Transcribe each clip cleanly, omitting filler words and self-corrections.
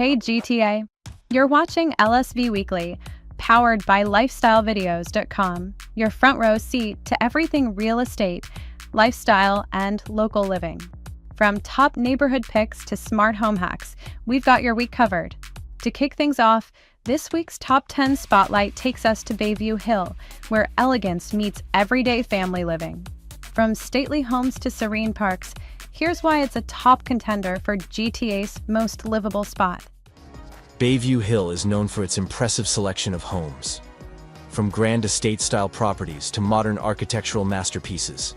Hey GTA, you're watching LSV Weekly, powered by lifestylevideos.com, your front row seat to everything real estate, lifestyle, and local living. From top neighborhood picks to smart home hacks, we've got your week covered. To kick things off, this week's Top 10 Spotlight takes us to Bayview Hill, where elegance meets everyday family living. From stately homes to serene parks, here's why it's a top contender for GTA's most livable spot. Bayview Hill is known for its impressive selection of homes. From grand estate-style properties to modern architectural masterpieces,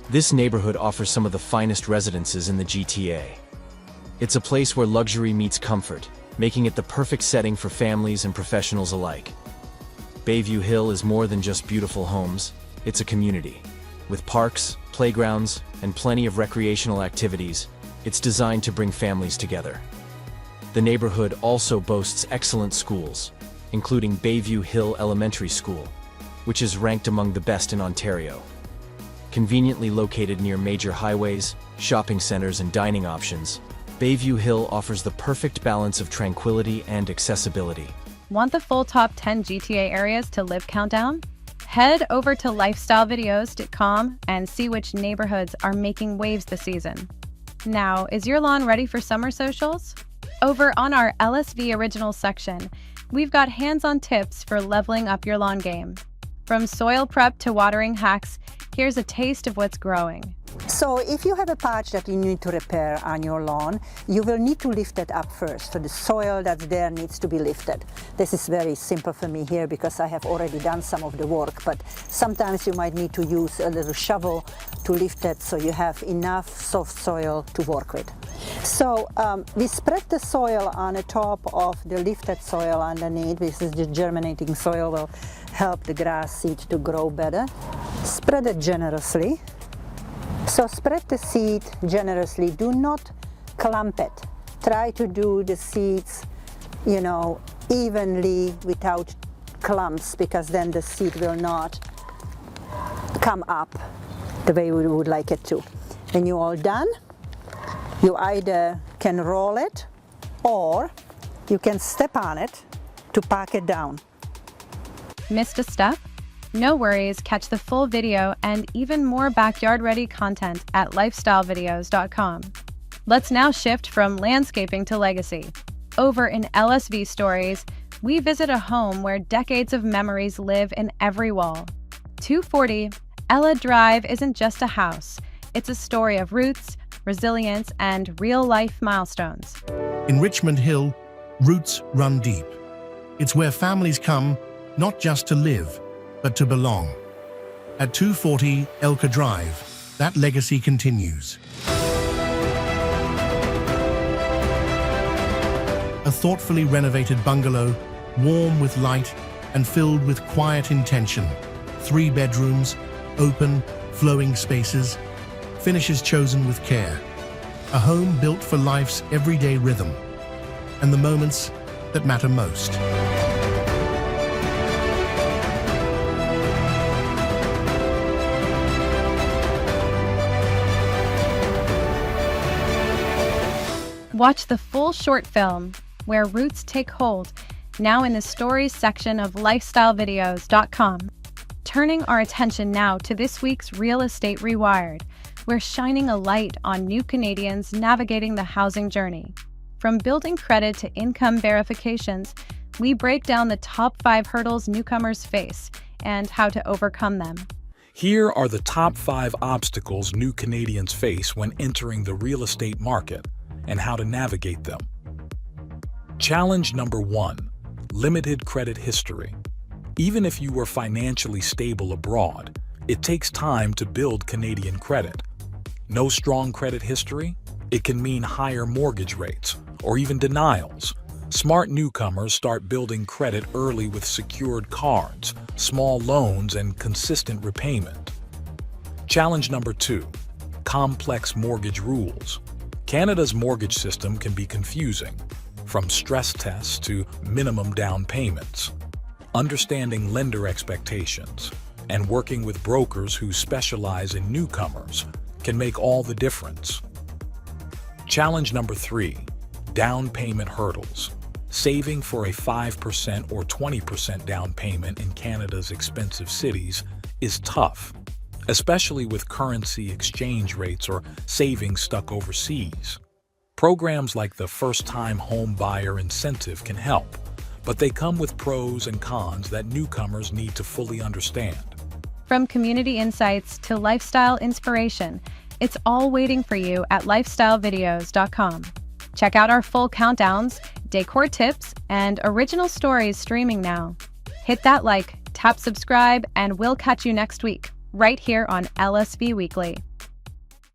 this neighborhood offers some of the finest residences in the GTA. It's a place where luxury meets comfort, making it the perfect setting for families and professionals alike. Bayview Hill is more than just beautiful homes, it's a community. With parks, playgrounds, and plenty of recreational activities, it's designed to bring families together. The neighborhood also boasts excellent schools, including Bayview Hill Elementary School, which is ranked among the best in Ontario. Conveniently located near major highways, shopping centers, and dining options, Bayview Hill offers the perfect balance of tranquility and accessibility. Want the full top 10 GTA areas to live countdown? Head over to lifestylevideos.com and see which neighborhoods are making waves this season. Now, is your lawn ready for summer socials? Over on our LSV Originals section, we've got hands-on tips for leveling up your lawn game. From soil prep to watering hacks, here's a taste of what's growing. So if you have a patch that you need to repair on your lawn, you will need to lift it up first. So the soil that's there needs to be lifted. This is very simple for me here because I have already done some of the work, but sometimes you might need to use a little shovel to lift it so you have enough soft soil to work with. So we spread the soil on the top of the lifted soil underneath. This is the germinating soil will help the grass seed to grow better. Spread it generously. So spread the seed generously, do not clump it. Try to do the seeds, evenly without clumps, because then the seed will not come up the way we would like it to. When you're all done, you either can roll it or you can step on it to pack it down. Missed a step? No worries, catch the full video and even more backyard-ready content at lifestylevideos.com. Let's now shift from landscaping to legacy. Over in LSV Stories, we visit a home where decades of memories live in every wall. 240 Ella Drive isn't just a house, it's a story of roots, resilience, and real-life milestones. In Richmond Hill, roots run deep. It's where families come, not just to live, but to belong. At 240 Elka Drive, that legacy continues. A thoughtfully renovated bungalow, warm with light and filled with quiet intention. 3 bedrooms, open, flowing spaces, finishes chosen with care. A home built for life's everyday rhythm and the moments that matter most. Watch the full short film, Where Roots Take Hold, now in the Stories section of lifestylevideos.com. Turning our attention now to this week's Real Estate Rewired, we're shining a light on new Canadians navigating the housing journey. From building credit to income verifications, we break down the top 5 hurdles newcomers face and how to overcome them. Here are the top 5 obstacles new Canadians face when entering the real estate market and how to navigate them. Challenge number 1, limited credit history. Even if you were financially stable abroad, it takes time to build Canadian credit. No strong credit history? It can mean higher mortgage rates or even denials. Smart newcomers start building credit early with secured cards, small loans, and consistent repayment. Challenge number 2, complex mortgage rules. Canada's mortgage system can be confusing, from stress tests to minimum down payments. Understanding lender expectations and working with brokers who specialize in newcomers can make all the difference. Challenge number 3, Down payment hurdles. Saving for a 5% or 20% down payment in Canada's expensive cities is tough, especially with currency exchange rates or savings stuck overseas. Programs like the First-Time Home Buyer Incentive can help, but they come with pros and cons that newcomers need to fully understand. From community insights to lifestyle inspiration, it's all waiting for you at lifestylevideos.com. Check out our full countdowns, decor tips, and original stories streaming now. Hit that like, tap subscribe, and we'll catch you next week, right here on LSV Weekly.